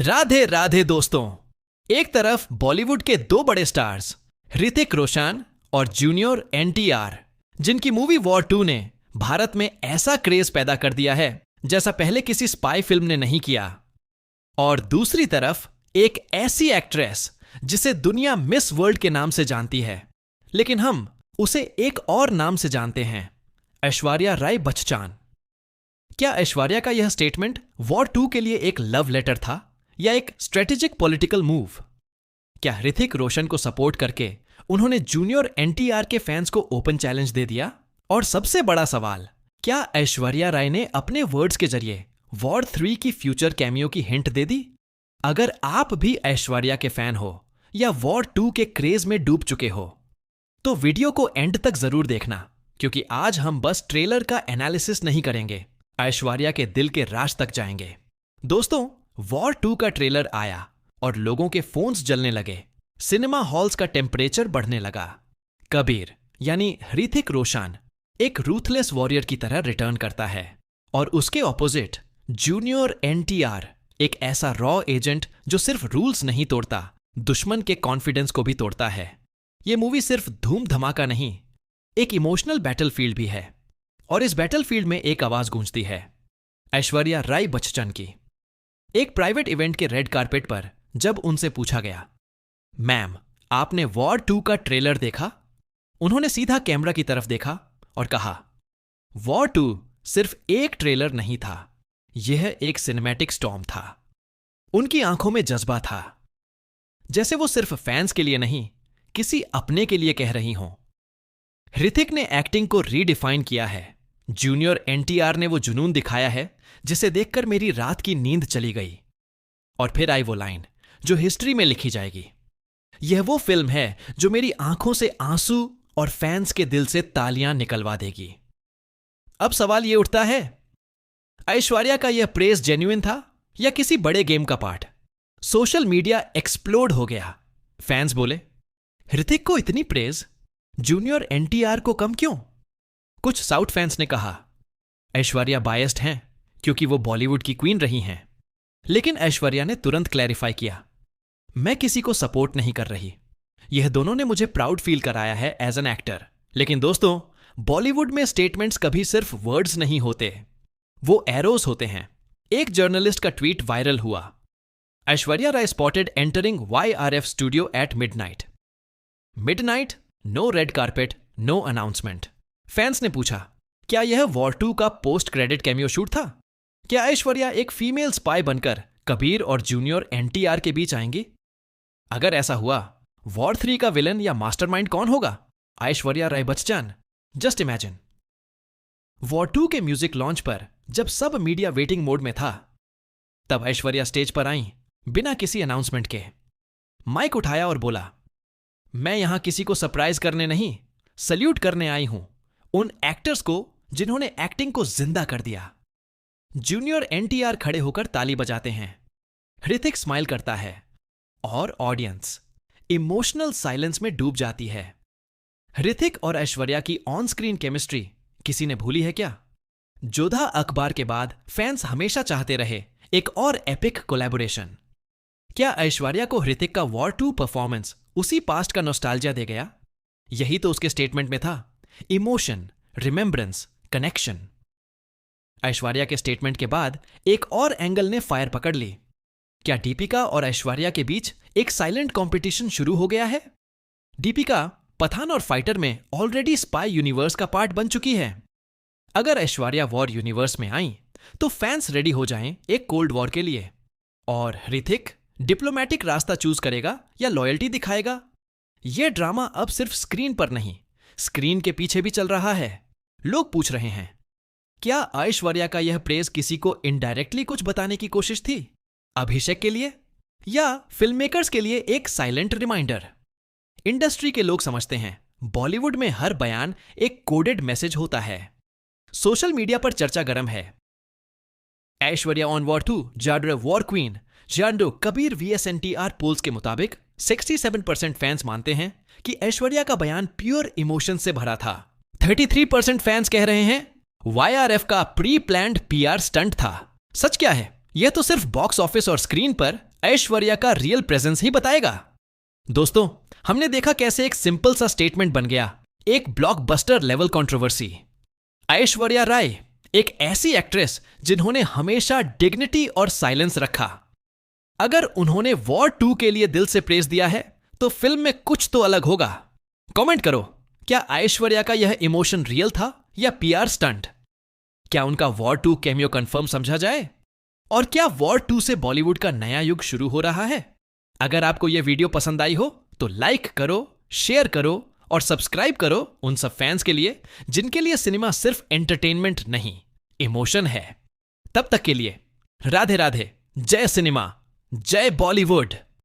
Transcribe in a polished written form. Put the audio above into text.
राधे राधे दोस्तों। एक तरफ बॉलीवुड के दो बड़े स्टार्स ऋतिक रोशन और जूनियर एनटीआर, जिनकी मूवी वॉर 2 ने भारत में ऐसा क्रेज पैदा कर दिया है जैसा पहले किसी स्पाई फिल्म ने नहीं किया। और दूसरी तरफ एक ऐसी एक्ट्रेस जिसे दुनिया मिस वर्ल्ड के नाम से जानती है, लेकिन हम उसे एक और नाम से जानते हैं, ऐश्वर्या राय बच्चन। क्या ऐश्वर्या का यह स्टेटमेंट वॉर 2 के लिए एक लव लेटर था या एक स्ट्रेटेजिक पॉलिटिकल मूव? क्या ऋतिक रोशन को सपोर्ट करके उन्होंने जूनियर एनटीआर के फैंस को ओपन चैलेंज दे दिया? और सबसे बड़ा सवाल, क्या ऐश्वर्या राय ने अपने वर्ड्स के जरिए वॉर 3 की फ्यूचर कैमियो की हिंट दे दी? अगर आप भी ऐश्वर्या के फैन हो या वॉर 2 के क्रेज में डूब चुके हो तो वीडियो को एंड तक जरूर देखना, क्योंकि आज हम बस ट्रेलर का एनालिसिस नहीं करेंगे, ऐश्वर्या के दिल के राज तक जाएंगे। दोस्तों, वॉर 2 का ट्रेलर आया और लोगों के फोन्स जलने लगे, सिनेमा हॉल्स का टेम्परेचर बढ़ने लगा। कबीर यानी ऋतिक रोशन एक रूथलेस वॉरियर की तरह रिटर्न करता है और उसके ऑपोजिट जूनियर एनटीआर एक ऐसा रॉ एजेंट जो सिर्फ रूल्स नहीं तोड़ता, दुश्मन के कॉन्फिडेंस को भी तोड़ता है। यह मूवी सिर्फ धूम धमाका नहीं, एक इमोशनल बैटलफील्ड भी है। और इस बैटलफील्ड में एक आवाज गूंजती है, ऐश्वर्या राय बच्चन की। एक प्राइवेट इवेंट के रेड कारपेट पर जब उनसे पूछा गया, मैम आपने वॉर 2 का ट्रेलर देखा? उन्होंने सीधा कैमरा की तरफ देखा और कहा, वॉर 2 सिर्फ एक ट्रेलर नहीं था, यह एक सिनेमैटिक स्टॉर्म था। उनकी आंखों में जज्बा था, जैसे वो सिर्फ फैंस के लिए नहीं, किसी अपने के लिए कह रही हों। ऋतिक ने एक्टिंग को रीडिफाइन किया है, जूनियर एनटीआर ने वो जुनून दिखाया है जिसे देखकर मेरी रात की नींद चली गई। और फिर आई वो लाइन जो हिस्ट्री में लिखी जाएगी, यह वो फिल्म है जो मेरी आंखों से आंसू और फैंस के दिल से तालियां निकलवा देगी। अब सवाल यह उठता है, ऐश्वर्या का यह प्रेज जेन्युइन था या किसी बड़े गेम का पार्ट? सोशल मीडिया एक्सप्लोड हो गया। फैंस बोले, ऋतिक को इतनी प्रेज, जूनियर एनटीआर को कम क्यों? कुछ साउथ फैंस ने कहा, ऐश्वर्या बायस्ड हैं क्योंकि वो बॉलीवुड की क्वीन रही हैं। लेकिन ऐश्वर्या ने तुरंत क्लैरिफाई किया, मैं किसी को सपोर्ट नहीं कर रही, यह दोनों ने मुझे प्राउड फील कराया है एज एन एक्टर। लेकिन दोस्तों, बॉलीवुड में स्टेटमेंट्स कभी सिर्फ वर्ड्स नहीं होते, वो एरोज होते हैं। एक जर्नलिस्ट का ट्वीट वायरल हुआ, Aishwarya Rai spotted entering YRF studio at midnight. Midnight, no red carpet, no announcement. Fans ने पूछा, क्या यह वॉर 2 का पोस्ट क्रेडिट कैमियो शूट था? क्या ऐश्वर्या एक फीमेल स्पाई बनकर कबीर और जूनियर एनटीआर के बीच आएंगी? अगर ऐसा हुआ, वॉर 3 का विलन या मास्टरमाइंड कौन होगा? Aishwarya Rai Bachchan. Just imagine, war 2 के म्यूजिक लॉन्च पर जब सब मीडिया वेटिंग मोड में था, तब ऐश्वर्या स्टेज पर आई बिना किसी अनाउंसमेंट के। माइक उठाया और बोला, मैं यहां किसी को सरप्राइज करने नहीं, सल्यूट करने आई हूं उन एक्टर्स को जिन्होंने एक्टिंग को जिंदा कर दिया। जूनियर एनटीआर खड़े होकर ताली बजाते हैं, ऋतिक स्माइल करता है और ऑडियंस इमोशनल साइलेंस में डूब जाती है। ऋतिक और ऐश्वर्या की ऑन स्क्रीन केमिस्ट्री किसी ने भूली है क्या? जोधा अखबार के बाद फैंस हमेशा चाहते रहे एक और एपिक कोलैबोरेशन। क्या ऐश्वर्या को ऋतिक का वॉर 2 परफॉर्मेंस उसी पास्ट का नॉस्टैल्जिया दे गया? यही तो उसके स्टेटमेंट में था, इमोशन, रिमेंबरेंस, कनेक्शन। ऐश्वर्या के स्टेटमेंट के बाद एक और एंगल ने फायर पकड़ ली। क्या दीपिका और ऐश्वर्या के बीच एक साइलेंट कंपटीशन शुरू हो गया है? दीपिका पठान और फाइटर में ऑलरेडी स्पाई यूनिवर्स का पार्ट बन चुकी है। अगर ऐश्वर्या वॉर यूनिवर्स में आई तो फैंस रेडी हो जाएं एक कोल्ड वॉर के लिए। और ऋतिक डिप्लोमैटिक रास्ता चूज करेगा या लॉयल्टी दिखाएगा? यह ड्रामा अब सिर्फ स्क्रीन पर नहीं, स्क्रीन के पीछे भी चल रहा है। लोग पूछ रहे हैं, क्या ऐश्वर्या का यह प्रेज किसी को इनडायरेक्टली कुछ बताने की कोशिश थी? अभिषेक के लिए या फिल्म मेकर्स के लिए एक साइलेंट रिमाइंडर? इंडस्ट्री के लोग समझते हैं, बॉलीवुड में हर बयान एक कोडेड मैसेज होता है। सोशल मीडिया पर चर्चा गर्म है, ऐश्वर्या ऑन वॉर 2 जाडर वॉर क्वीन। जांडो कबीर VS NTR पोल्स के मुताबिक 67% फैंस मानते हैं कि ऐश्वर्या का बयान प्योर इमोशन से भरा था। 33% फैंस कह रहे हैं YRF का प्री प्लान्ड PR स्टंट था। सच क्या है? यह तो सिर्फ बॉक्स ऑफिस और स्क्रीन पर ऐश्वर्या का रियल प्रेजेंस ही बताएगा। दोस्तों, हमने देखा कैसे एक सिंपल सा स्टेटमेंट बन गया एक blockbuster level controversy. Aishwarya Rai एक ऐसी एक्ट्रेस जिन्होंने हमेशा डिग्निटी और साइलेंस रखा। अगर उन्होंने वॉर 2 के लिए दिल से प्रेज दिया है तो फिल्म में कुछ तो अलग होगा। कमेंट करो, क्या ऐश्वर्या का यह इमोशन रियल था या पीआर स्टंट? क्या उनका वॉर 2 कैमियो कंफर्म समझा जाए? और क्या वॉर 2 से बॉलीवुड का नया युग शुरू हो रहा है? अगर आपको यह वीडियो पसंद आई हो तो लाइक करो, शेयर करो और सब्सक्राइब करो उन सब फैंस के लिए जिनके लिए सिनेमा सिर्फ एंटरटेनमेंट नहीं, इमोशन है। तब तक के लिए राधे राधे, जय सिनेमा, जय बॉलीवुड।